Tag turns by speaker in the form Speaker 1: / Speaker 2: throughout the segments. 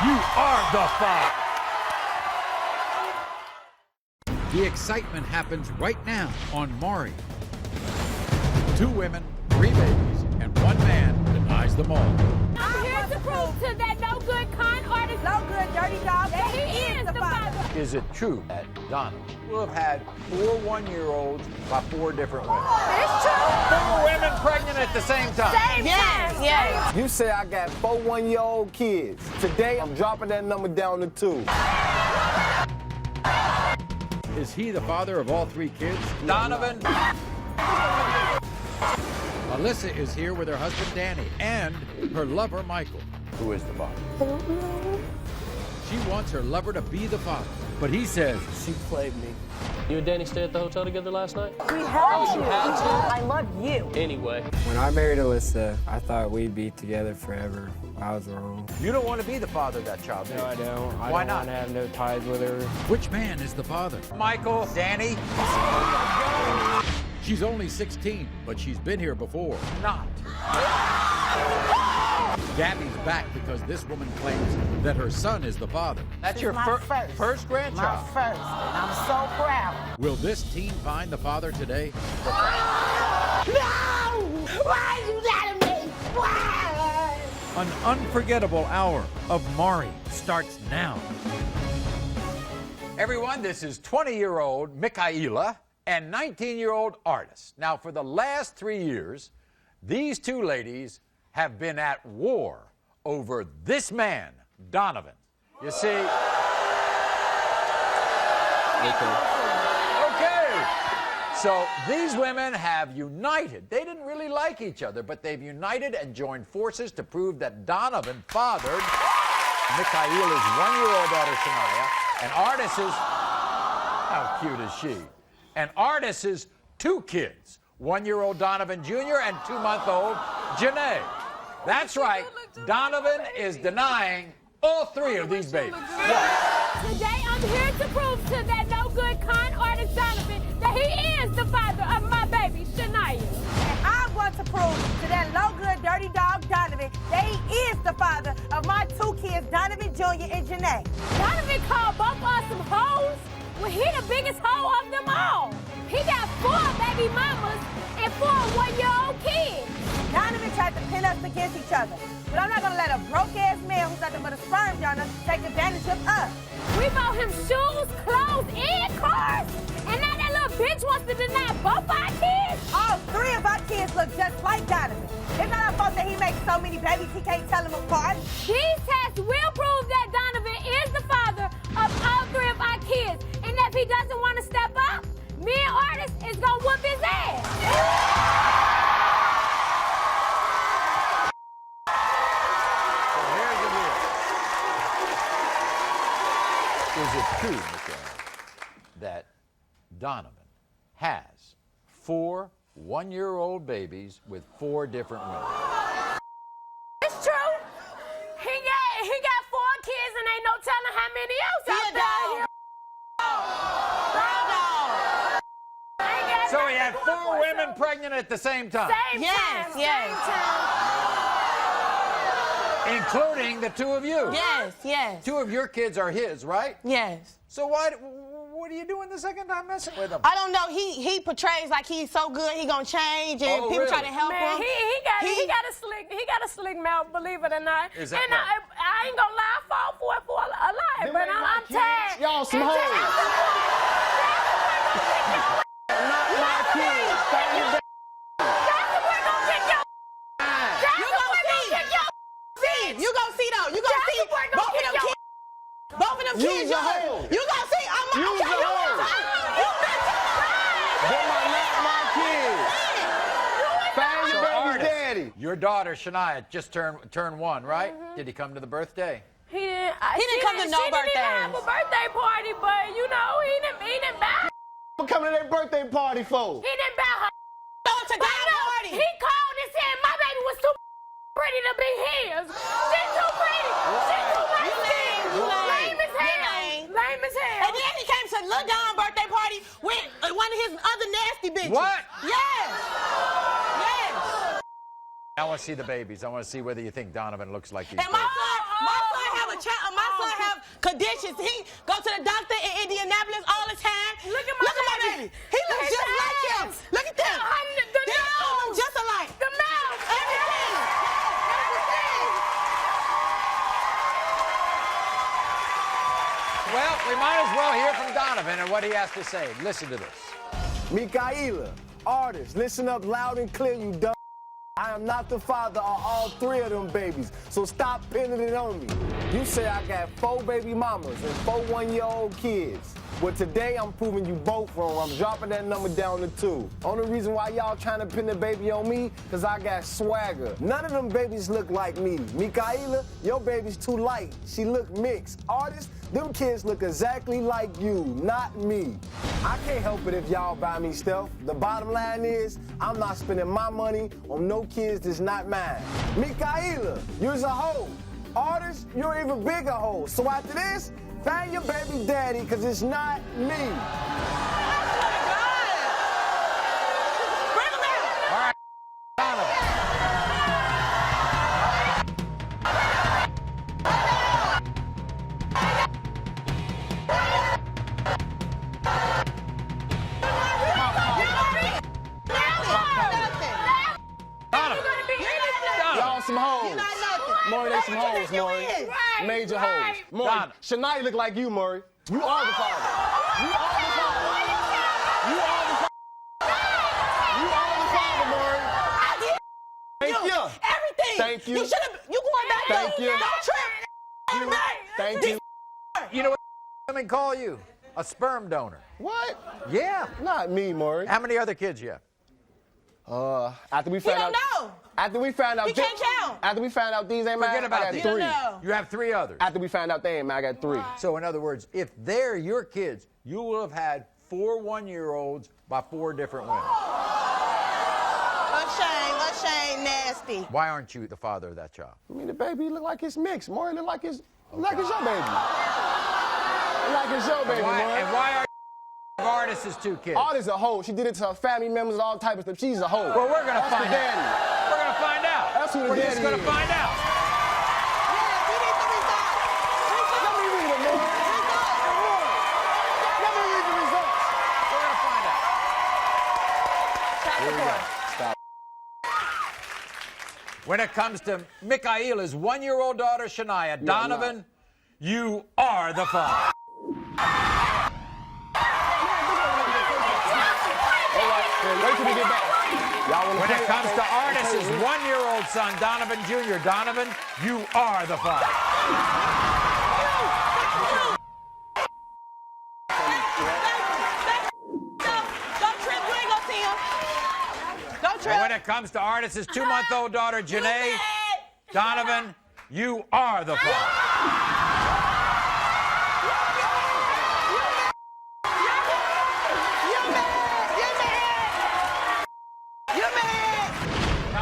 Speaker 1: You are the father. The excitement happens right now on Maury. 2 women, 3 babies, and 1 man denies them all.
Speaker 2: I'm here to prove to that no good con artist, no good dirty dog, that he is the father.
Speaker 3: Is it true that Donovan will have had 4 one-year-olds by 4 different women?
Speaker 2: It's true.
Speaker 3: 4 women pregnant at the same time?
Speaker 2: Same time. Yes.
Speaker 4: You say I got 4 one-year-old kids. Today, I'm dropping that number down to 2.
Speaker 1: Is he the father of all 3 kids?
Speaker 3: Donovan?
Speaker 1: Alyssa is here with her husband Danny and her lover Michael.
Speaker 3: Who is the father?
Speaker 1: She wants her lover to be the father, but he says
Speaker 4: She played me.
Speaker 5: You and Danny stayed at the hotel together last night?
Speaker 2: We had
Speaker 5: you had to?
Speaker 2: I love you.
Speaker 5: Anyway.
Speaker 6: When I married Alyssa, I thought we'd be together forever. I was wrong.
Speaker 3: You don't want to be the father of that child, do you?
Speaker 6: No, I don't.
Speaker 3: Why
Speaker 6: I don't
Speaker 3: not?
Speaker 6: want to have no ties with her.
Speaker 1: which man is the father?
Speaker 3: Michael, Danny?
Speaker 1: She's only 16, but she's been here before.
Speaker 3: Not.
Speaker 1: Gabby's back because this woman claims that her son is the father.
Speaker 3: That's your
Speaker 2: my
Speaker 3: first grandchild.
Speaker 2: My first, and I'm so proud.
Speaker 1: Will this teen find the father today?
Speaker 2: No! Why you lie to me? Why?
Speaker 1: An unforgettable hour of Maury starts now.
Speaker 3: Everyone, this is 20-year-old Michaela and 19-year-old Artis. Now, for the last 3 years, these 2 ladies have been at war over this man, Donovan. You see... Okay. So these women have united. They didn't really like each other, but they've united and joined forces to prove that Donovan fathered Michaela's 1-year-old daughter, Shania, and Artis's... How cute is she? And Artis's 2 kids, 1-year-old Donovan Jr. and 2-month-old Janae. That's right, Donovan is denying all 3 of these babies.
Speaker 2: Today I'm here to prove to that no good con artist Donovan that he is the father of my baby, Shania. And I'm going to prove to that no good dirty dog Donovan that he is the father of my 2 kids, Donovan Jr. and Janae. Donovan called both of us some hoes. Well, he the biggest hoe of them all. He got 4 baby mamas and 4 one-year-old kids. Donovan tried to pin us against each other. But I'm not going to let a broke-ass man who's nothing but a sperm donor take advantage of us. We bought him shoes, clothes, and cars. And now that little bitch wants to deny both our kids. All 3 of our kids look just like Donovan. It's not our fault that he makes so many babies he can't tell them apart. These tests will prove that Donovan is the father of all 3 of our kids. And if he doesn't want to step up, me and Artis is going to whoop his ass.
Speaker 3: Is it true, Michaela, that Donovan has 4 one-year-old babies with 4 different women?
Speaker 2: It's true. He got 4 kids and ain't no telling how many else out there.
Speaker 3: So he had 4 women pregnant at the same time?
Speaker 2: Yes.
Speaker 3: Including the 2 of you?
Speaker 7: Yes.
Speaker 3: 2 of your kids are his, right?
Speaker 7: Yes.
Speaker 3: So what are you doing the second time messing with him?
Speaker 7: I don't know. He portrays like he's so good. He gonna change, and people try to help
Speaker 2: Man,
Speaker 7: him.
Speaker 2: he got a slick mouth, believe it or not.
Speaker 3: Is that
Speaker 2: and I ain't gonna lie, I fall for it for a lot, but I'm tired.
Speaker 4: Y'all some hoes. Not my kids.
Speaker 7: You gonna see though. You gonna see both of them kids. Both of them kids.
Speaker 4: Use a hoe.
Speaker 7: You gonna see. I'm
Speaker 4: Use a hoe. Them are not my kids. Find your baby's
Speaker 3: Artis,
Speaker 4: daddy.
Speaker 3: your daughter, Shania, just turned 1, right? Did he come to the birthday?
Speaker 2: He didn't
Speaker 7: come to no
Speaker 2: She didn't even have a
Speaker 7: birthdays.
Speaker 2: birthday party, but you know, he didn't buy.
Speaker 4: What coming to their birthday party for?
Speaker 2: He didn't buy her.
Speaker 7: to
Speaker 2: But
Speaker 7: God
Speaker 2: no,
Speaker 7: party.
Speaker 2: he called and said my baby was too pretty to be his. She too pretty. She too light skinned. Lame as hell. Lame as hell.
Speaker 7: And then he came to Lil Don's birthday party with one of his other nasty bitches.
Speaker 3: What?
Speaker 7: Yes. Yes.
Speaker 3: I want to see the babies. I want to see whether you think Donovan looks like these
Speaker 7: And my
Speaker 3: babies.
Speaker 7: son have a child. conditions. He go to the doctor in Indianapolis all the time.
Speaker 2: Look at
Speaker 7: my
Speaker 2: baby.
Speaker 7: baby. He looks
Speaker 2: His
Speaker 7: just like him.
Speaker 2: eyes.
Speaker 7: Look at that.
Speaker 2: The
Speaker 7: They all look
Speaker 2: nose.
Speaker 7: just alike.
Speaker 2: The mouth.
Speaker 7: Everything. Everything.
Speaker 3: Well, we might as well hear from Donovan and what he has to say. Listen to this.
Speaker 4: Mikaela, artists, listen up loud and clear, you dumb. I am not the father of all 3 of them babies, so stop pinning it on me. You say I got 4 baby mamas and 4 one-year-old kids. Well, today I'm proving you both wrong. I'm dropping that number down to 2. Only reason why y'all trying to pin the baby on me, because I got swagger. None of them babies look like me. Mikaela, your baby's too light. She look mixed. Artists, them kids look exactly like you, not me. I can't help it if y'all buy me stuff. The bottom line is, I'm not spending my money on no kids that's not mine. Mikaela, you's a hoe. Artist, you're an even bigger hoe. So after this, find your baby daddy, because it's not me.
Speaker 7: Bring him out.
Speaker 3: All right, Donovan.
Speaker 4: Y'all some hoes.
Speaker 7: You're not nothing.
Speaker 4: Maury, they some hoes,
Speaker 7: You
Speaker 4: Maury.
Speaker 7: is.
Speaker 2: Right,
Speaker 4: Major
Speaker 2: right.
Speaker 4: hoes. Maury,
Speaker 3: Donna.
Speaker 4: Shania look like you, Maury. You are the father. You are the father. You are the father. You are the father, Maury. Thank you.
Speaker 7: Everything.
Speaker 4: Thank you.
Speaker 7: You should have. You going back?
Speaker 4: Thank you.
Speaker 7: Don't trip.
Speaker 4: Thank you.
Speaker 3: You know what women call you? A sperm donor.
Speaker 4: What?
Speaker 3: Yeah.
Speaker 4: Not me, Maury.
Speaker 3: How many other kids you have?
Speaker 4: After we found
Speaker 7: don't
Speaker 4: out.
Speaker 7: know.
Speaker 4: After we found out.
Speaker 7: He can't count.
Speaker 4: After we found out these ain't mine,
Speaker 3: Forget about
Speaker 4: I got
Speaker 3: these.
Speaker 4: 3.
Speaker 7: You don't know.
Speaker 3: You have 3 others.
Speaker 4: After we found out they ain't mine, I got 3.
Speaker 3: So in other words, if they're your kids, you will have had 4 one-year-olds by 4 different women.
Speaker 7: A shame, nasty.
Speaker 3: Why aren't you the father of that child?
Speaker 4: I mean, the baby look like it's mixed. Maury look like it's like it's your baby. Like it's your baby, Maury.
Speaker 3: And why are artists as 2 kids?
Speaker 4: Artist a hoe. She did it to her family members and all type of stuff. She's a hoe.
Speaker 3: Well, we're gonna
Speaker 4: That's
Speaker 3: find
Speaker 4: the
Speaker 3: out.
Speaker 4: daddy.
Speaker 3: We're gonna find out.
Speaker 4: That's who the
Speaker 3: We're
Speaker 4: daddy
Speaker 3: just gonna
Speaker 4: is.
Speaker 3: find out.
Speaker 7: Yes, we need the results.
Speaker 4: Let me read it, Maury. Let me read the results.
Speaker 3: We're gonna find out.
Speaker 7: Here we go.
Speaker 4: Stop.
Speaker 3: When it comes to Mikaela's 1-year-old daughter, Shania, Donovan, you are the father.
Speaker 4: Wait till we get back. Y'all wanna
Speaker 3: When
Speaker 4: play?
Speaker 3: it comes to
Speaker 4: Okay.
Speaker 3: Artist's
Speaker 4: Okay.
Speaker 3: 1-year-old son, Donovan Jr., Donovan, you are the father.
Speaker 7: Don't trip. You ain't gonna see him. Don't trip.
Speaker 3: And when it comes to Artist's 2-month-old daughter, Janae, Donovan, you are the father.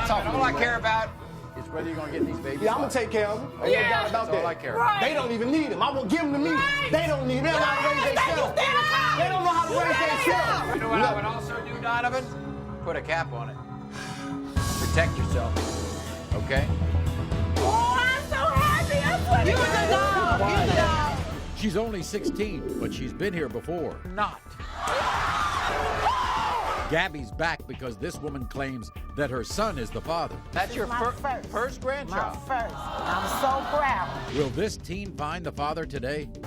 Speaker 3: Donovan, all I care about is whether you're going to get these babies.
Speaker 4: Yeah, I'm gonna take care of them. Ain't no doubt about
Speaker 3: That's all I
Speaker 4: that.
Speaker 3: care about.
Speaker 4: They don't even need them. I won't give them to me.
Speaker 2: Right.
Speaker 4: They don't need them. They don't know how to raise themselves. They don't know how to raise themselves.
Speaker 3: You know what I would also do, Donovan? Put a cap on it. Protect yourself. Okay?
Speaker 2: Oh, I'm so happy. I'm
Speaker 7: You was a dog. You was a dog.
Speaker 1: She's only 16, but she's been here before.
Speaker 3: Not.
Speaker 1: Gabby's back because this woman claims that her son is the father.
Speaker 3: That's your
Speaker 2: my
Speaker 3: first grandchild.
Speaker 2: first. I'm so proud.
Speaker 1: Will this teen find the father today?
Speaker 2: No!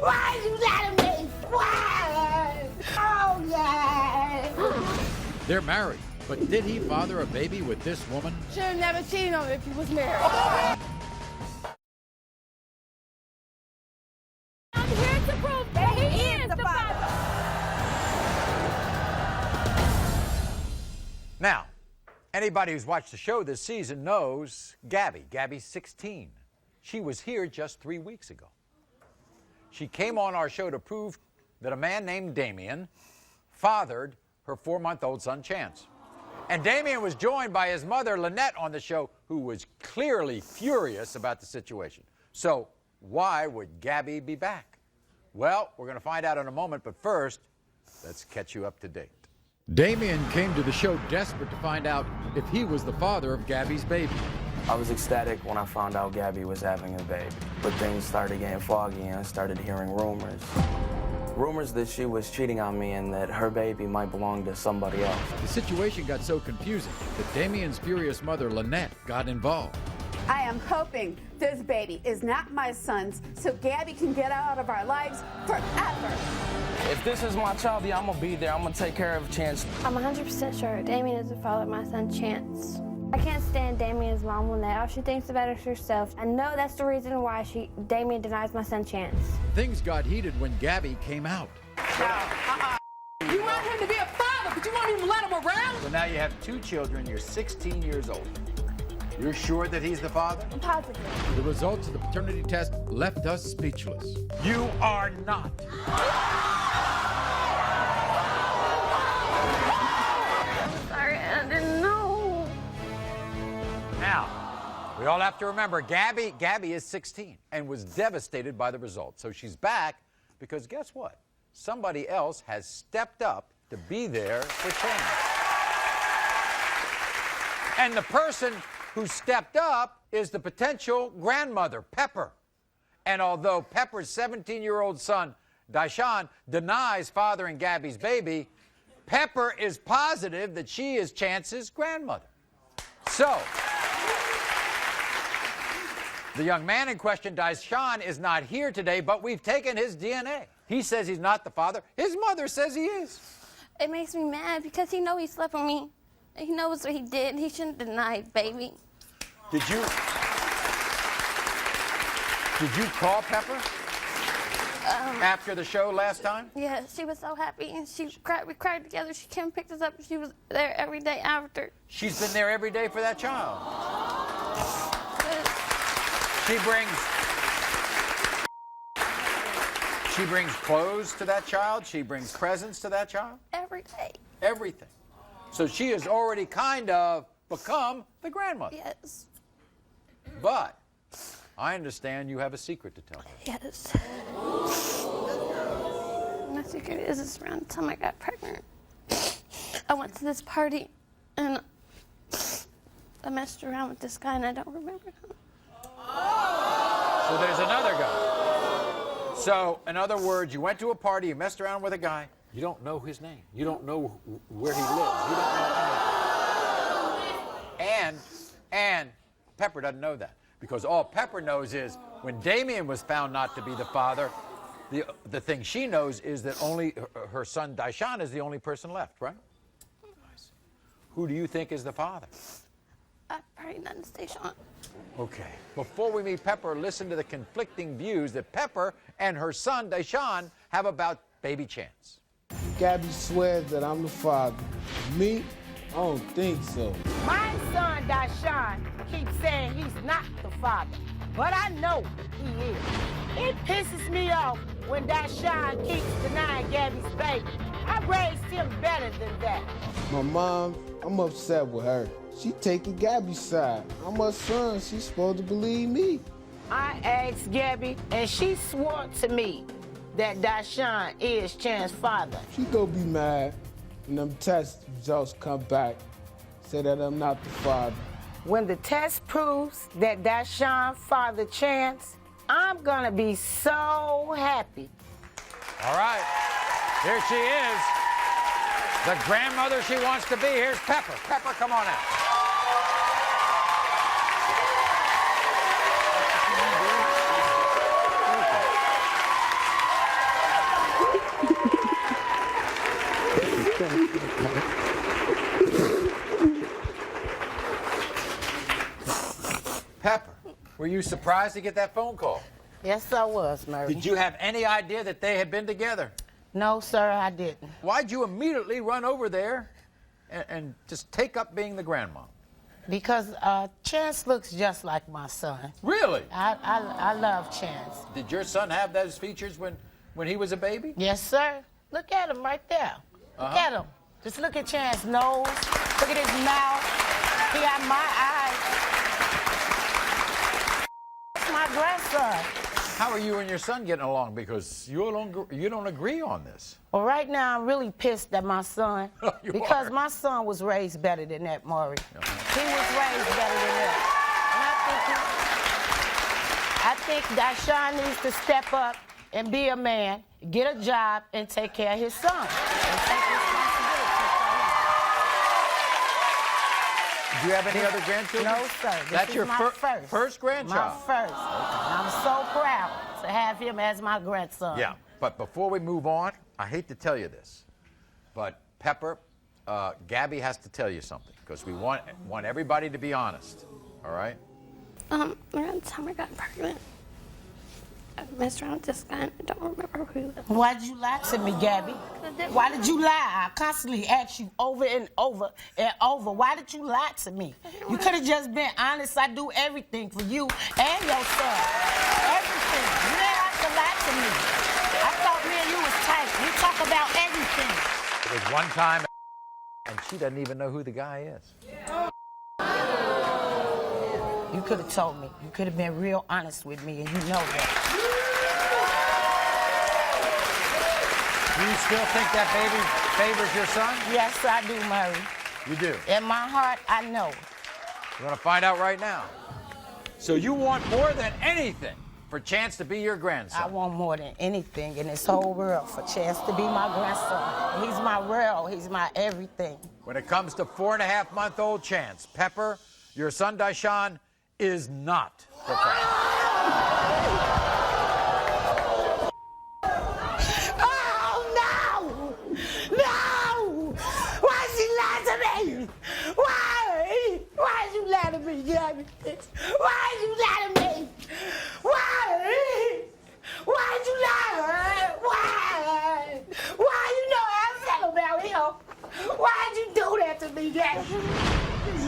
Speaker 2: Why you letting me? Why? Oh, yeah.
Speaker 1: They're married, but did he father a baby with this woman?
Speaker 2: Should have never cheated on him if he was married. I'm here to prove that he is the father.
Speaker 3: Now, anybody who's watched the show this season knows Gabby. Gabby's 16. She was here just 3 weeks ago. She came on our show to prove that a man named Damien fathered her 4-month-old son, Chance. And Damien was joined by his mother, Lynette, on the show, who was clearly furious about the situation. So, why would Gabby be back? Well, we're going to find out in a moment, but first, let's catch you up to date.
Speaker 1: Damien came to the show desperate to find out if he was the father of Gabby's baby.
Speaker 8: I was ecstatic when I found out Gabby was having a baby, but things started getting foggy and I started hearing rumors. Rumors that she was cheating on me and that her baby might belong to somebody else.
Speaker 1: The situation got so confusing that Damien's furious mother, Lynette, got involved.
Speaker 9: I am hoping this baby is not my son's so Gabby can get out of our lives forever.
Speaker 8: If this is my child, yeah, I'm gonna be there. I'm gonna take care of Chance.
Speaker 10: I'm 100% sure Damien is the father of my son, Chance. I can't stand Damien's mom, Lynette. All she thinks about is herself. I know that's the reason why Damien denies my son Chance.
Speaker 1: Things got heated when Gabby came out.
Speaker 7: You want him to be a father, but you won't even let him around?
Speaker 3: So now you have 2 children. You're 16 years old. You're sure that he's the father?
Speaker 10: I'm positive.
Speaker 1: The results of the paternity test left us speechless.
Speaker 3: You are not.
Speaker 10: I'm sorry, I didn't know.
Speaker 3: Now, we all have to remember, Gabby is 16 and was devastated by the results. So she's back because guess what? Somebody else has stepped up to be there for Chance. And the person who stepped up is the potential grandmother, Pepper. And although Pepper's 17-year-old son, Daishan, denies fathering Gabby's baby, Pepper is positive that she is Chance's grandmother. So, the young man in question, Daishan, is not here today, but we've taken his DNA. He says he's not the father. His mother says he is.
Speaker 10: It makes me mad because he knows he slept with me. He knows what he did. He shouldn't deny it, baby.
Speaker 3: Did you call Pepper after the show last time?
Speaker 10: Yeah, she was so happy, and we cried together. She came and picked us up, and she was there every day after.
Speaker 3: She's been there every day for that child. She brings clothes to that child. She brings presents to that child.
Speaker 10: Every day.
Speaker 3: Everything. So she has already kind of become the grandmother.
Speaker 10: Yes.
Speaker 3: But I understand you have a secret to tell her.
Speaker 10: Yes. My secret is around the time I got pregnant. I went to this party and I messed around with this guy and I don't remember him.
Speaker 3: So there's another guy. So, in other words, you went to a party, you messed around with a guy, you don't know his name. You don't know where he lives. You don't know anything. And Pepper doesn't know that. Because all Pepper knows is when Damien was found not to be the father, the thing she knows is that only her son Daishan is the only person left, right? Who do you think is the father?
Speaker 10: I probably not stay on.
Speaker 3: Okay. Before we meet Pepper, listen to the conflicting views that Pepper and her son Daishan have about baby Chance.
Speaker 11: Gabby swears that I'm the father. Me? I don't think so.
Speaker 2: My son, Daishan, keeps saying he's not the father, but I know he is. It pisses me off when Daishan keeps denying Gabby's baby. I raised him better than that.
Speaker 11: My mom, I'm upset with her. She taking Gabby's side. I'm her son. She's supposed to believe me.
Speaker 2: I asked Gabby, and she swore to me that Daishan is Chan's father.
Speaker 11: She gonna be mad when them test results come back. Say that I'm not the father.
Speaker 2: When the test proves that Daishan fathered Chance, I'm gonna be so happy.
Speaker 3: All right. Here she is. The grandmother she wants to be. Here's Pepper. Pepper, come on out. Pepper, were you surprised to get that phone call?
Speaker 2: Yes, I was, Maury.
Speaker 3: Did you have any idea that they had been together?
Speaker 2: No, sir, I didn't.
Speaker 3: Why'd you immediately run over there and just take up being the grandma?
Speaker 2: Because Chance looks just like my son.
Speaker 3: Really?
Speaker 2: I love Chance.
Speaker 3: Did your son have those features when he was a baby?
Speaker 2: Yes, sir. Look at him right there. Look at him. Just look at Chance's nose. Look at his mouth. He got my eyes. That's my grandson.
Speaker 3: How are you and your son getting along? Because you don't agree on this.
Speaker 2: Well, right now, I'm really pissed at my son.
Speaker 3: You
Speaker 2: because
Speaker 3: are.
Speaker 2: my son was raised better than that, Maury. He was raised better than that.
Speaker 7: think Dashawn needs to step up and be a man, get a job, and take care of his son. And take responsibility for him.
Speaker 3: Do you have any other grandchildren?
Speaker 7: No, sir.
Speaker 3: That's your
Speaker 7: my
Speaker 3: first grandchild?
Speaker 7: My first. And I'm so proud to have him as my grandson.
Speaker 3: Yeah, but before we move on, I hate to tell you this, but Pepper, Gabby has to tell you something, because we want everybody to be honest, all right?
Speaker 10: Around the time I got pregnant, I messed around with this guy and I don't remember who he was.
Speaker 7: Why did you lie to me, Gabby? Why did you lie? I constantly ask you over and over and over. Why did you lie to me? You could have just been honest. I do everything for you and your son. Everything. You didn't have to lie to me. I thought me and you was tight. We talk about everything.
Speaker 3: It was one time, and she doesn't even know who the guy is.
Speaker 7: You could have told me. You could have been real honest with me, and you know that.
Speaker 3: Do you still think that baby favors your son?
Speaker 7: Yes, I do, Maury.
Speaker 3: You do?
Speaker 7: In my heart, I know.
Speaker 3: We're going to find out right now. So you want more than anything for Chance to be your grandson?
Speaker 7: I want more than anything in this whole world for Chance to be my grandson. He's my world. He's my everything.
Speaker 3: When it comes to 4.5-month-old Chance, Pepper, your son Dashawn is not the father.
Speaker 7: Oh, no! No! Why did you lie to me? Why? Why did you lie to me, Gabby? Why did you lie to me? Why? Why did you lie? Why? Why? You know how I feel about him. Why did you do that to me, Gabby?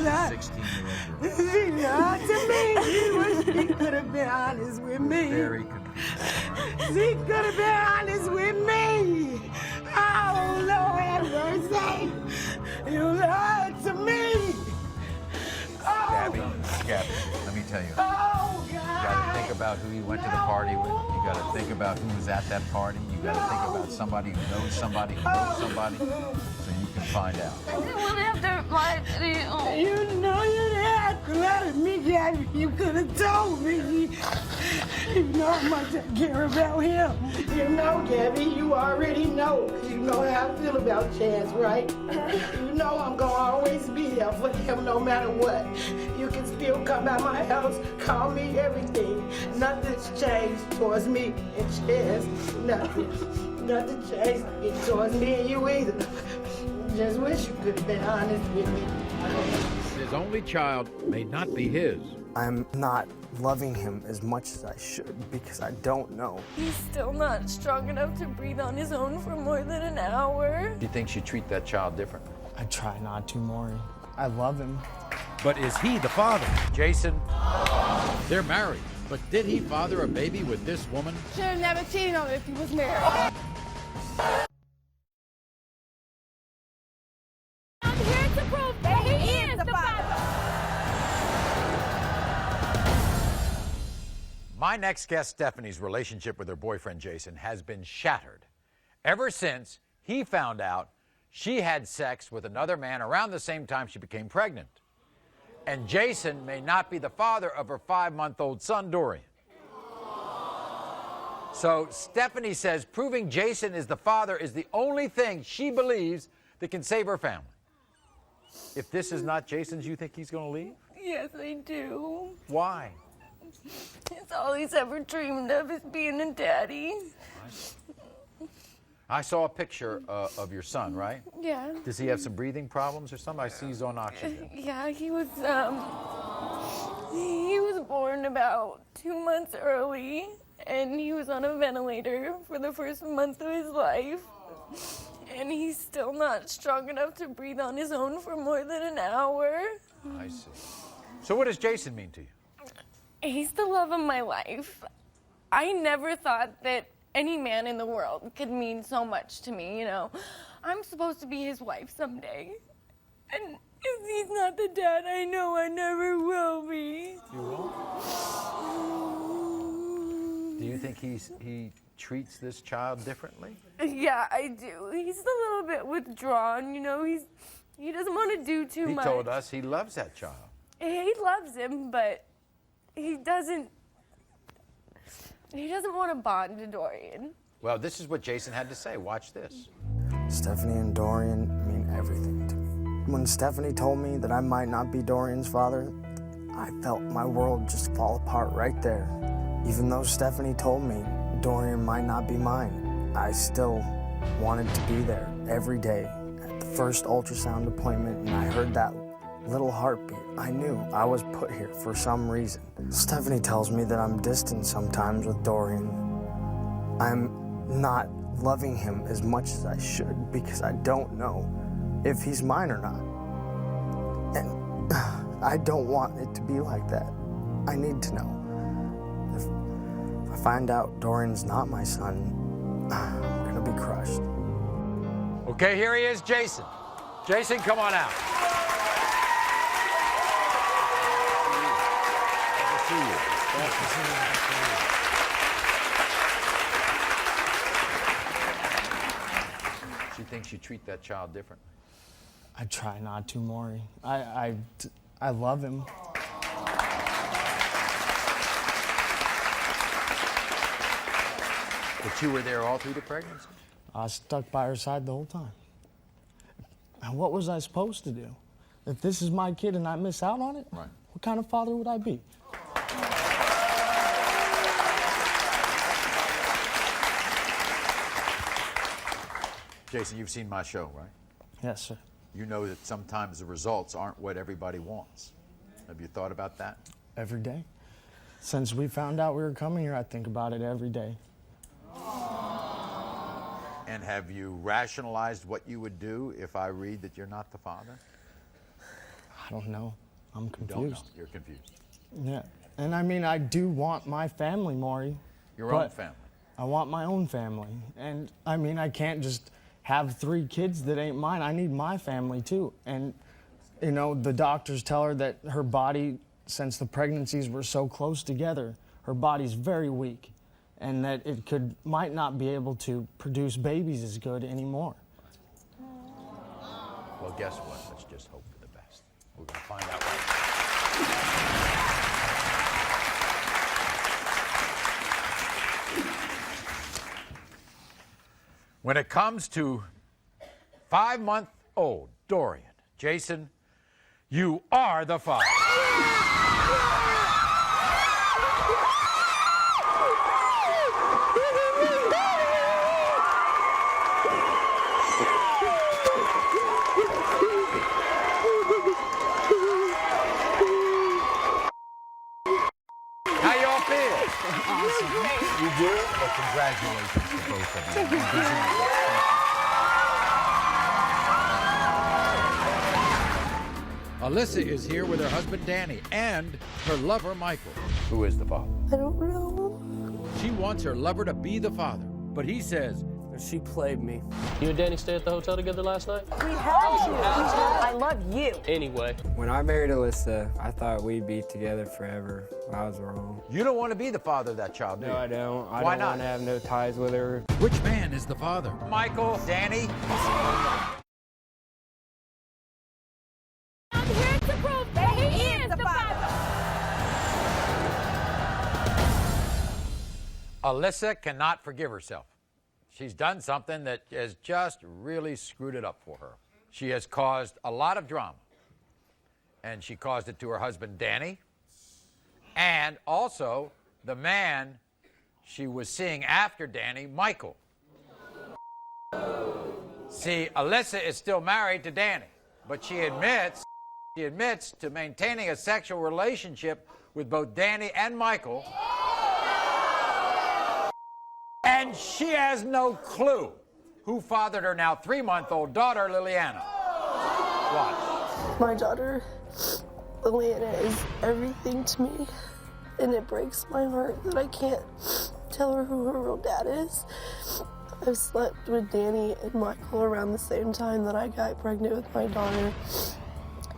Speaker 3: 16-year-old girl.
Speaker 7: She lied to me. She could have been honest with me.
Speaker 3: Very confused.
Speaker 7: She could have been honest with me. Oh, Lord have mercy. You lied to me. Oh.
Speaker 3: Gabby, let me tell you.
Speaker 7: Oh,
Speaker 3: You
Speaker 7: God.
Speaker 3: got to think about who you went to the party with. You got to think about who was at that party. You got to think about somebody who knows somebody who knows somebody, so you can find out.
Speaker 10: I didn't want to have to lie to you.
Speaker 7: You know you didn't have to lie to me, Gabby. You could have told me. You know how much I care about him. You know, Gabby, you already know. You know how I feel about Chance, right? You know I'm going to always be there for him no matter what. You can still come by my house, call me everything. Nothing's changed towards me and Chance. Nothing. Nothing changed towards me and you either. Just wish you could have been honest with me.
Speaker 1: His only child may not be his.
Speaker 12: I'm not loving him as much as I should because I don't know.
Speaker 10: He's still not strong enough to breathe on his own for more than an hour.
Speaker 3: Do you think you treat that child differently?
Speaker 12: I try not to, Maury. I love him.
Speaker 1: But is he the father?
Speaker 3: Jason?
Speaker 1: They're married. But did he father a baby with this woman?
Speaker 2: Should have never cheated on her if he was married. I'm here to prove that he is the father.
Speaker 3: My next guest, Stephanie's relationship with her boyfriend, Jason, has been shattered ever since he found out she had sex with another man around the same time she became pregnant. And Jason may not be the father of her 5-month-old son, Dorian. So Stephanie says proving Jason is the father is the only thing she believes that can save her family. If this is not Jason's, you think he's going to leave?
Speaker 10: Yes, I do.
Speaker 3: Why?
Speaker 10: It's all he's ever dreamed of is being a daddy.
Speaker 3: I saw a picture of your son, right?
Speaker 10: Yeah.
Speaker 3: Does he have some breathing problems or something? I see he's on oxygen.
Speaker 10: Yeah, he was born about 2 months early, and he was on a ventilator for the first month of his life. And he's still not strong enough to breathe on his own for more than an hour.
Speaker 3: I see. So what does Jason mean to you?
Speaker 10: He's the love of my life. I never thought that any man in the world could mean so much to me, you know. I'm supposed to be his wife someday. And if he's not the dad, I know I never will be.
Speaker 3: You won't? Do you think he treats this child differently?
Speaker 10: Yeah, I do. He's a little bit withdrawn, you know. He doesn't want to do too much.
Speaker 3: He told us he loves that child.
Speaker 10: He loves him, but he doesn't He doesn't want to bond to Dorian.
Speaker 3: Well, this is what Jason had to say. Watch this.
Speaker 12: Stephanie and Dorian mean everything to me. When Stephanie told me that I might not be Dorian's father, I felt my world just fall apart right there. Even though Stephanie told me Dorian might not be mine, I still wanted to be there every day at the first ultrasound appointment, and I heard that little heartbeat. I knew I was put here for some reason. Stephanie tells me that I'm distant sometimes with Dorian. I'm not loving him as much as I should because I don't know if he's mine or not. And I don't want it to be like that. I need to know. If I find out Dorian's not my son, I'm gonna be crushed.
Speaker 3: Okay, here he is, Jason. Jason, come on out. Good to see you. Good to see you. She thinks you treat that child differently.
Speaker 12: I try not to, Maury. I love him.
Speaker 3: But you were there all through the pregnancy?
Speaker 12: I was stuck by her side the whole time. And what was I supposed to do? If this is my kid and I miss out on it,
Speaker 3: right,
Speaker 12: what kind of father would I be?
Speaker 3: Jason, you've seen my show, right?
Speaker 12: Yes, sir.
Speaker 3: You know that sometimes the results aren't what everybody wants. Have you thought about that?
Speaker 12: Every day. Since we found out we were coming here, I think about it every day.
Speaker 3: And have you rationalized what you would do if I read that you're not the father?
Speaker 12: I don't know. I'm confused.
Speaker 3: You don't know. You're confused.
Speaker 12: Yeah. And I mean, I do want my family, Maury.
Speaker 3: Your own family.
Speaker 12: I want my own family. And I mean, I can't just have 3 kids that ain't mine. I need my family too. And, you know, the doctors tell her that her body, since the pregnancies were so close together, her body's very weak, and that it might not be able to produce babies as good anymore.
Speaker 3: Well, guess what? Let's just hope for the best. We're going to find out When it comes to 5-month-old Dorian, Jason, you are the father. How y'all feel?
Speaker 4: Awesome.
Speaker 3: You do? Well, congratulations to both of you.
Speaker 1: Alyssa is here with her husband Danny and her lover Michael.
Speaker 3: Who is the father?
Speaker 2: I don't know.
Speaker 1: She wants her lover to be the father, but he says
Speaker 4: she played me.
Speaker 5: You and Danny stayed at the hotel together last night?
Speaker 13: We had you. I love you.
Speaker 5: Anyway.
Speaker 6: When I married Alyssa, I thought we'd be together forever. I was wrong.
Speaker 3: You don't want to be the father of that child, do you?
Speaker 6: No, I don't. I
Speaker 3: Why
Speaker 6: don't
Speaker 3: not?
Speaker 6: want to have no ties with her.
Speaker 1: Which man is the father?
Speaker 3: Michael, Danny.
Speaker 2: I'm here to prove that he is the father.
Speaker 3: Alyssa cannot forgive herself. She's done something that has just really screwed it up for her. She has caused a lot of drama. And she caused it to her husband, Danny, and also the man she was seeing after Danny, Michael. See, Alyssa is still married to Danny, but she admits to maintaining a sexual relationship with both Danny and Michael. And she has no clue who fathered her now 3-month-old daughter, Liliana. Watch.
Speaker 14: My daughter, Liliana, is everything to me, and it breaks my heart that I can't tell her who her real dad is. I've slept with Danny and Michael around the same time that I got pregnant with my daughter,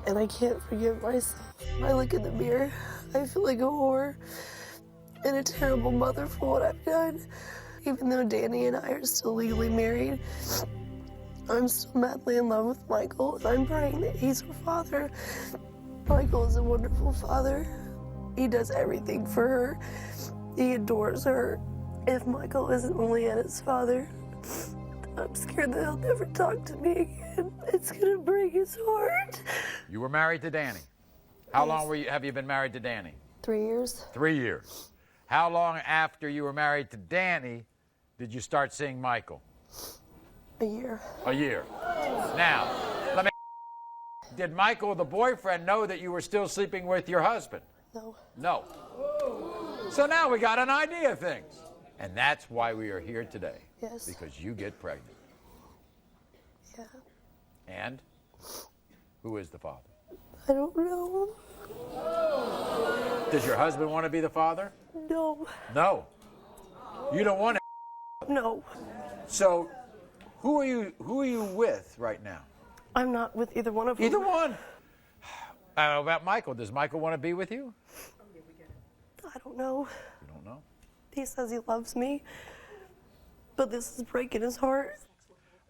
Speaker 14: and I can't forgive myself. I look in the mirror, I feel like a whore and a terrible mother for what I've done. Even though Danny and I are still legally married, I'm still madly in love with Michael, and I'm praying that he's her father. Michael is a wonderful father. He does everything for her. He adores her. If Michael isn't Leanna's father, I'm scared that he'll never talk to me again. It's gonna break his heart.
Speaker 3: You were married to Danny. How long have you been married to Danny?
Speaker 14: 3 years.
Speaker 3: 3 years. How long after you were married to Danny did you start seeing Michael?
Speaker 14: A year.
Speaker 3: A year. Now, did Michael, the boyfriend, know that you were still sleeping with your husband?
Speaker 14: No.
Speaker 3: No. So now we got an idea of things. And that's why we are here today.
Speaker 14: Yes.
Speaker 3: Because you get pregnant.
Speaker 14: Yeah.
Speaker 3: And who is the father?
Speaker 14: I don't know.
Speaker 3: Does your husband want to be the father?
Speaker 14: No.
Speaker 3: No. You don't want to?
Speaker 14: No.
Speaker 3: So who are you with right now?
Speaker 14: I'm not with either one of them.
Speaker 3: Either one? I don't know about Michael. Does Michael want to be with you?
Speaker 14: I don't know.
Speaker 3: You don't know?
Speaker 14: He says he loves me, but this is breaking his heart.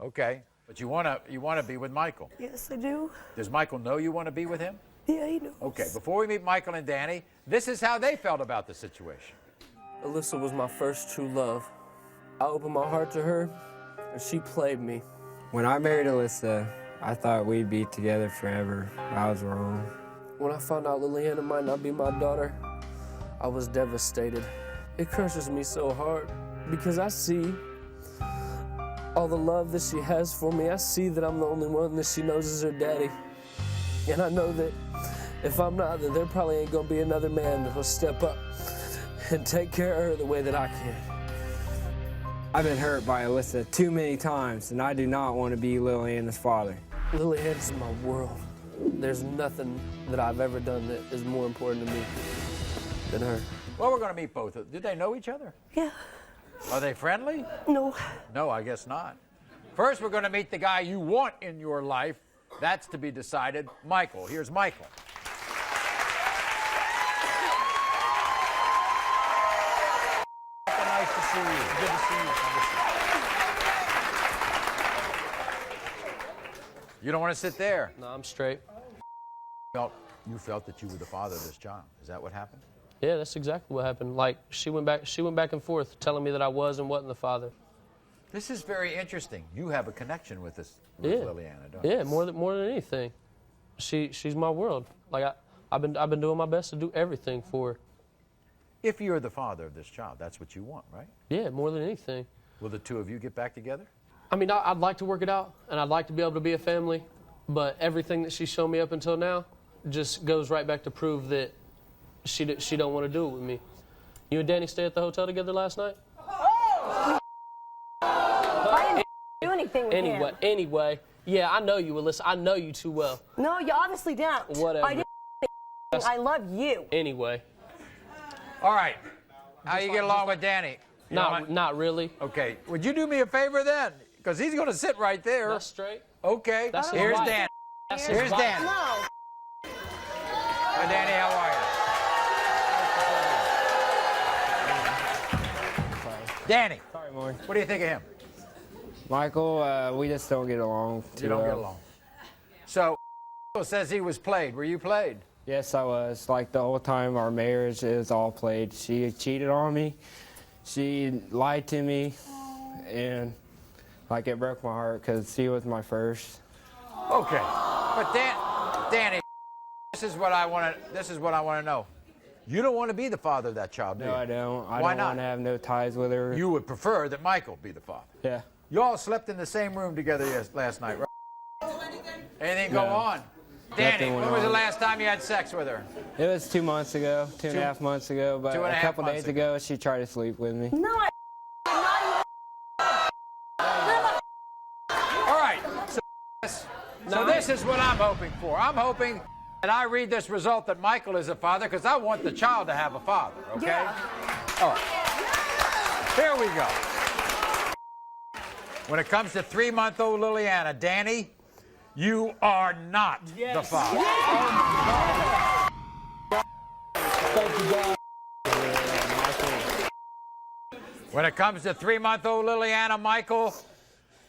Speaker 3: Okay, but you wanna be with Michael?
Speaker 14: Yes, I do.
Speaker 3: Does Michael know you want to be with him?
Speaker 14: Yeah, he knows.
Speaker 3: Okay, before we meet Michael and Danny, this is how they felt about the situation.
Speaker 5: Alyssa was my first true love. I opened my heart to her, and she played me.
Speaker 6: When I married Alyssa, I thought we'd be together forever. I was wrong.
Speaker 5: When I found out Liliana might not be my daughter, I was devastated. It crushes me so hard because I see all the love that she has for me. I see that I'm the only one that she knows is her daddy. And I know that if I'm not, then there probably ain't gonna be another man that'll step up and take care of her the way that I can.
Speaker 6: I've been hurt by Alyssa too many times, and I do not want to be Liliana's father.
Speaker 5: Liliana's my world. There's nothing that I've ever done that is more important to me than her.
Speaker 3: Well, we're going to meet both of them. Did they know each other?
Speaker 14: Yeah.
Speaker 3: Are they friendly?
Speaker 14: No.
Speaker 3: No, I guess not. First, we're going to meet the guy you want in your life. That's to be decided. Michael. Here's Michael. Nice to see you. Good to see you. You don't want to sit there?
Speaker 5: No, I'm straight.
Speaker 3: You felt that you were the father of this child. Is that what happened?
Speaker 5: Yeah, that's exactly what happened. Like, she went back and forth telling me that I was and wasn't the father.
Speaker 3: This is very interesting. You have a connection with Liliana, don't you?
Speaker 5: Yeah, more than anything. She's my world. Like, I've been doing my best to do everything for her.
Speaker 3: If you're the father of this child, that's what you want, right?
Speaker 5: Yeah, more than anything.
Speaker 3: Will the two of you get back together?
Speaker 5: I mean, I'd like to work it out, and I'd like to be able to be a family, but everything that she's shown me up until now just goes right back to prove that she don't want to do it with me. You and Danny stayed at the hotel together last night?
Speaker 13: I didn't do anything with him.
Speaker 5: Anyway, yeah, I know you, Alyssa. I know you too well.
Speaker 13: No, you obviously don't.
Speaker 5: Whatever.
Speaker 13: I didn't. I love you.
Speaker 5: Anyway.
Speaker 3: All right. How you get along with Danny?
Speaker 5: Not really.
Speaker 3: Okay. Would you do me a favor then? Because he's going to sit right there.
Speaker 5: That's straight.
Speaker 3: Okay. Here's Danny. Here's Danny.
Speaker 13: No.
Speaker 3: Hi, Danny. How are you? Danny.
Speaker 6: Sorry, Maury.
Speaker 3: What do you think of him?
Speaker 6: Michael, we just don't get along too
Speaker 3: You don't
Speaker 6: well.
Speaker 3: get along. So, says he was played. Were you played?
Speaker 6: Yes, I was. Like the whole time our marriage is all played. She cheated on me. She lied to me, and like it broke my heart because she was my first.
Speaker 3: Okay, but Danny, this is what I want to know. You don't want to be the father of that child, do you?
Speaker 6: No, I don't. I
Speaker 3: Why
Speaker 6: don't
Speaker 3: not?
Speaker 6: want to have no ties with her.
Speaker 3: You would prefer that Michael be the father.
Speaker 6: Yeah.
Speaker 3: You all slept in the same room together last night, right? Anything go on? Danny, when was the last time you had sex with her?
Speaker 6: It was 2 months ago, 2.5 months ago, but a couple days ago she tried to sleep with me.
Speaker 13: No,
Speaker 3: All right, so this is what I'm hoping for. I'm hoping that I read this result that Michael is a father because I want the child to have a father, okay?
Speaker 13: Yeah.
Speaker 3: All right. Here we go. When it comes to 3-month-old Liliana, Danny, you are not the father.
Speaker 5: Yes. Thank you, God.
Speaker 3: When it comes to 3-month-old Liliana, Michael,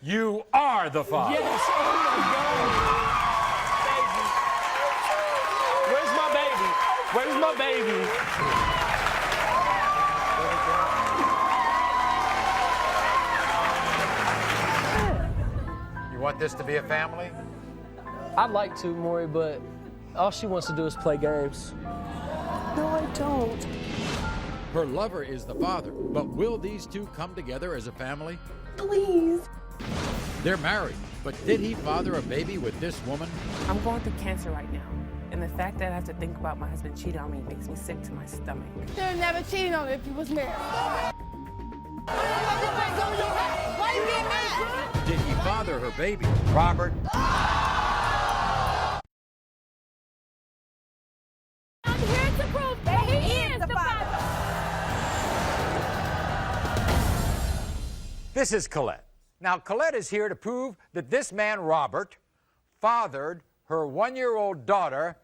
Speaker 3: you are the father.
Speaker 5: Yes. Oh my God. Thank you. Where's my baby? Where's my baby?
Speaker 3: want this to be a family?
Speaker 5: I'd like to, Maury, but all she wants to do is play games.
Speaker 14: No, I don't.
Speaker 1: Her lover is the father, but will these two come together as a family?
Speaker 14: Please.
Speaker 1: They're married, but did he father a baby with this woman?
Speaker 15: I'm going through cancer right now, and the fact that I have to think about my husband cheating on me makes me sick to my stomach.
Speaker 2: Should have never cheated on her if you was married. Why you getting mad?
Speaker 1: Did he father her baby?
Speaker 3: Robert?
Speaker 2: I'm here to prove that he is the father.
Speaker 3: This is Colette. Now, Colette is here to prove that this man, Robert, fathered her one-year-old daughter,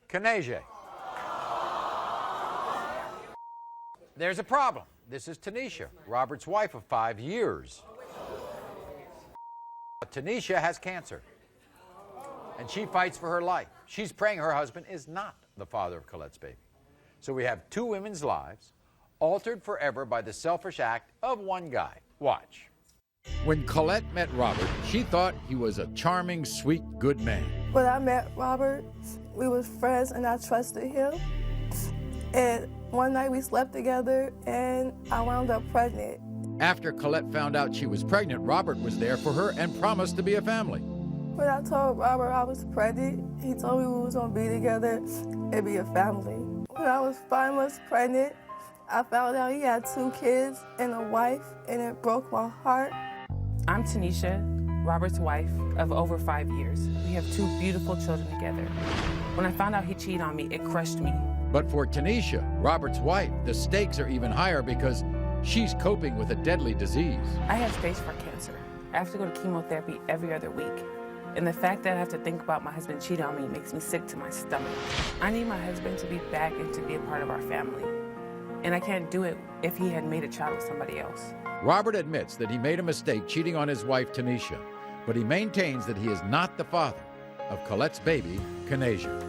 Speaker 3: Kanaja. There's a problem. This is Tanisha, Robert's wife of 5 years. Tanisha has cancer, and she fights for her life. She's praying her husband is not the father of Colette's baby. So we have two women's lives altered forever by the selfish act of one guy. Watch.
Speaker 1: When Colette met Robert, she thought he was a charming, sweet, good man.
Speaker 14: When I met Robert, we was friends and I trusted him. And one night we slept together and I wound up pregnant.
Speaker 1: After Colette found out she was pregnant, Robert was there for her and promised to be a family.
Speaker 14: When I told Robert I was pregnant, he told me we was gonna be together and be a family. When I was 5 months pregnant, I found out he had 2 kids and a wife, and it broke my heart.
Speaker 15: I'm Tanisha, Robert's wife of over 5 years. We have 2 beautiful children together. When I found out he cheated on me, it crushed me.
Speaker 1: But for Tanisha, Robert's wife, the stakes are even higher because she's coping with a deadly disease.
Speaker 15: I have stage 4 cancer. I have to go to chemotherapy every other week. And the fact that I have to think about my husband cheating on me makes me sick to my stomach. I need my husband to be back and to be a part of our family. And I can't do it if he had made a child with somebody else.
Speaker 1: Robert admits that he made a mistake cheating on his wife, Tanisha, but he maintains that he is not the father of Colette's baby, Kanaja.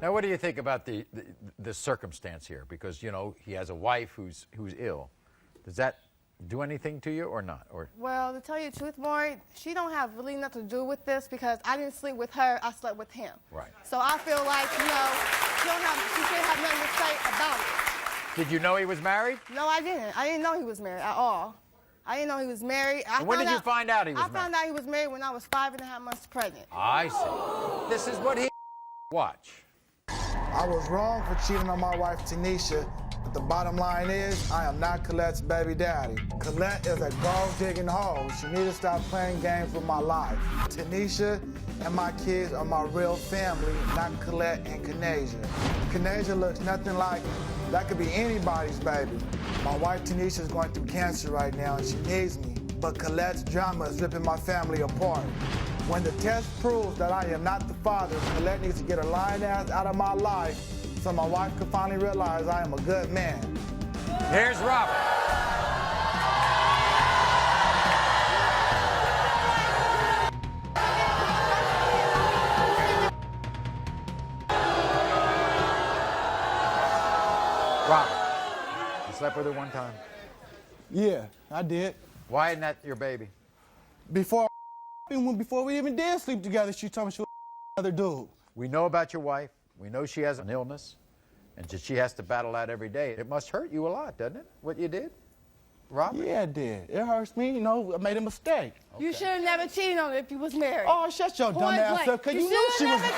Speaker 3: Now, what do you think about the circumstance here? Because, you know, he has a wife who's ill. Does that do anything to you or not? Or
Speaker 16: Well, to tell you the truth, Maury, she don't have really nothing to do with this because I didn't sleep with her, I slept with him.
Speaker 3: Right.
Speaker 16: So I feel like, you know, she shouldn't have nothing to say about it.
Speaker 3: Did you know he was married?
Speaker 16: No, I didn't. I didn't know he was married at all. I didn't know he was married.
Speaker 3: And when did you find out he was married?
Speaker 16: I found out he was married when I was 5.5 months pregnant.
Speaker 3: I see. This is what he... Watch.
Speaker 17: I was wrong for cheating on my wife, Tanisha, but the bottom line is I am not Colette's baby daddy. Colette is a gold-digging hoe. She needs to stop playing games with my life. Tanisha and my kids are my real family, not Colette and Kanaja. Kanaja looks nothing like me. That could be anybody's baby. My wife, Tanisha, is going through cancer right now, and she needs me. But Colette's drama is ripping my family apart. When the test proves that I am not the father, Colette needs to get her lying ass out of my life so my wife can finally realize I am a good man.
Speaker 3: Here's Robert. Robert, you slept with her one time?
Speaker 17: Yeah, I did.
Speaker 3: Why isn't that your baby?
Speaker 17: Before we even did sleep together, she told me she was another dude.
Speaker 3: We know about your wife. We know she has an illness, and that she has to battle that every day. It must hurt you a lot, doesn't it, what you did, Robert?
Speaker 17: Yeah, it did. It hurts me. You know, I made a mistake.
Speaker 16: Okay. You should have never cheated on her if you was married.
Speaker 17: Oh, shut your dumb ass up, because you knew she was... You knew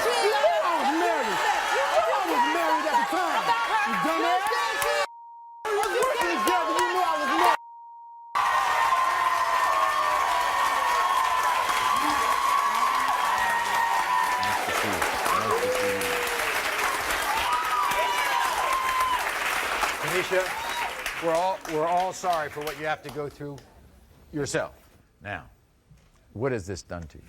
Speaker 17: I was married. You knew I was married at the time. You dumb ass. We was working together. You knew I was married.
Speaker 3: Tanisha, we're all sorry for what you have to go through yourself. Now, what has this done to you?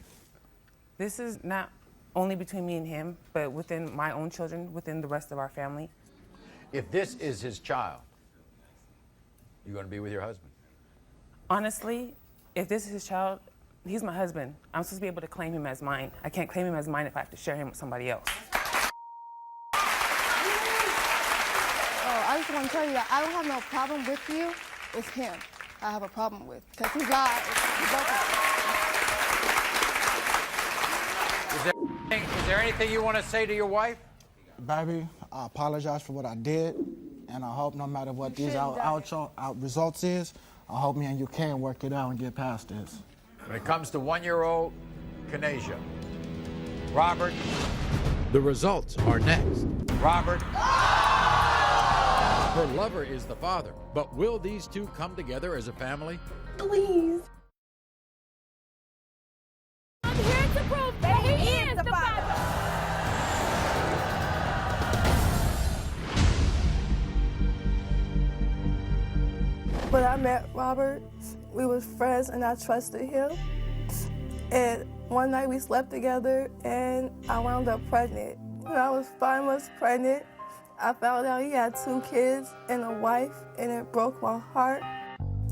Speaker 15: This is not only between me and him, but within my own children, within the rest of our family.
Speaker 3: If this is his child, you're going to be with your husband?
Speaker 15: Honestly, if this is his child, he's my husband. I'm supposed to be able to claim him as mine. I can't claim him as mine if I have to share him with somebody else.
Speaker 16: I just want to tell you that I don't have no problem with you. It's him I have a problem with because he lied. Both of us.
Speaker 3: there anything you want to say to your wife?
Speaker 17: Baby, I apologize for what I did, and I hope no matter what these out results is, I hope me and you can work it out and get past this.
Speaker 3: When it comes to 1-year-old Kanasia, Robert.
Speaker 1: The results are next.
Speaker 3: Robert.
Speaker 1: Her lover is the father, but will these two come together as a family?
Speaker 14: Please.
Speaker 2: I'm here to prove that he is the father.
Speaker 14: When I met Robert, we were friends and I trusted him. And one night we slept together and I wound up pregnant. When I was 5 months pregnant, I found out he had 2 kids and a wife, and it broke my heart.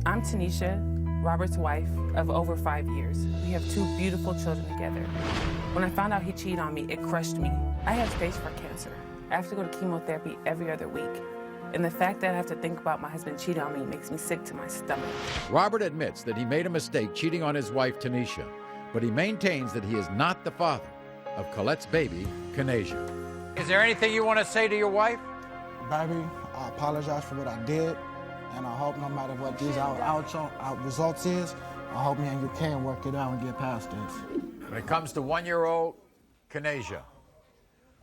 Speaker 15: I'm Tanisha, Robert's wife of over 5 years. We have 2 beautiful children together. When I found out he cheated on me, it crushed me. I have stage 4 cancer. I have to go to chemotherapy every other week. And the fact that I have to think about my husband cheating on me makes me sick to my stomach.
Speaker 1: Robert admits that he made a mistake cheating on his wife, Tanisha, but he maintains that he is not the father of Colette's baby, Kanasia.
Speaker 3: Is there anything you want to say to your wife?
Speaker 17: Baby, I apologize for what I did, and I hope no matter what these out results is, I hope me and you can work it out and get past this.
Speaker 3: When it comes to 1-year-old Kanasia,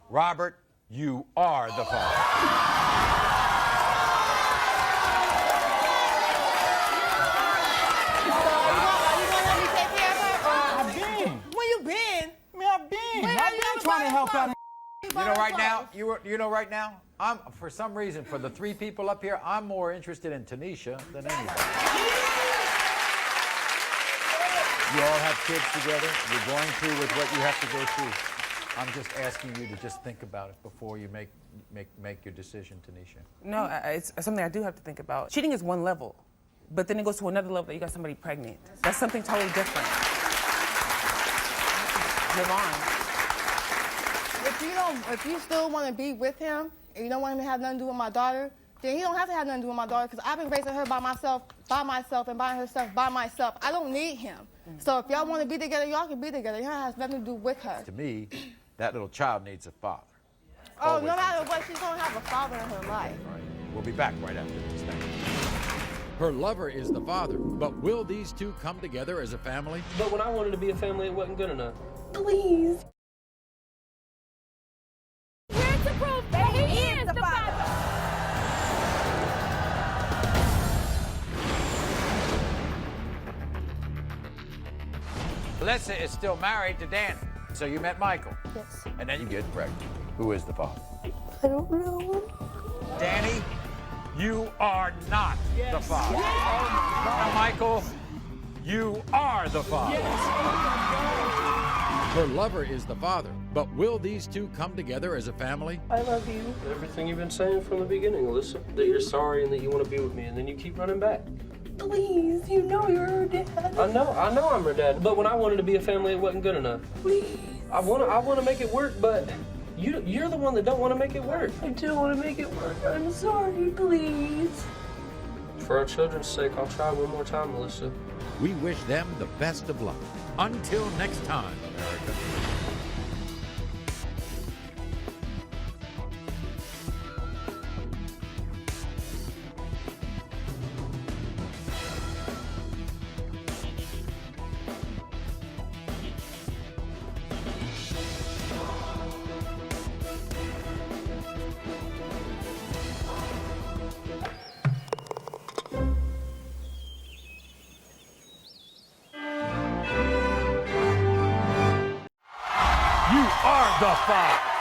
Speaker 3: Robert, you are the father.
Speaker 17: Trying to help out.
Speaker 3: You know right now, I'm for some reason, for the 3 people up here, I'm more interested in Tanisha than anybody. You all have kids together. You're going through with what you have to go through. I'm just asking you to just think about it before you make your decision, Tanisha.
Speaker 15: No, it's something I do have to think about. Cheating is one level, but then it goes to another level that you got somebody pregnant. That's something totally different. You're lying.
Speaker 16: If you still want to be with him and you don't want him to have nothing to do with my daughter, then he don't have to have nothing to do with my daughter because I've been raising her by myself, and buying her stuff by myself. I don't need him. So if y'all want to be together, y'all can be together. Y'all has nothing to do with her.
Speaker 3: To me, that little child needs a father.
Speaker 16: Oh,
Speaker 3: Always
Speaker 16: no matter what, she's going to have a father in her life.
Speaker 3: Right. We'll be back right after this thing.
Speaker 1: Her lover is the father, but will these two come together as a family?
Speaker 5: But when I wanted to be a family, it wasn't good enough.
Speaker 14: Please.
Speaker 2: Here to prove that he is the father.
Speaker 3: Alyssa is still married to Danny. So you met Michael.
Speaker 14: Yes.
Speaker 3: And then you get pregnant. Who is the father?
Speaker 14: I don't know.
Speaker 3: Danny, you are not the father. Now, Michael, you are the father.
Speaker 1: Her lover is the father, but will these two come together as a family?
Speaker 14: I love you.
Speaker 5: Everything you've been saying from the beginning, Alyssa, that you're sorry and that you want to be with me, and then you keep running back.
Speaker 14: Please, you know you're her dad.
Speaker 5: I know I'm her dad, but when I wanted to be a family, it wasn't good enough.
Speaker 14: Please.
Speaker 5: I want to make it work, but you're the one that don't want to make it work.
Speaker 14: I do want to make it work. I'm sorry, please.
Speaker 5: For our children's sake, I'll try one more time, Alyssa.
Speaker 1: We wish them the best of luck. Until next time, America.
Speaker 3: You are the father.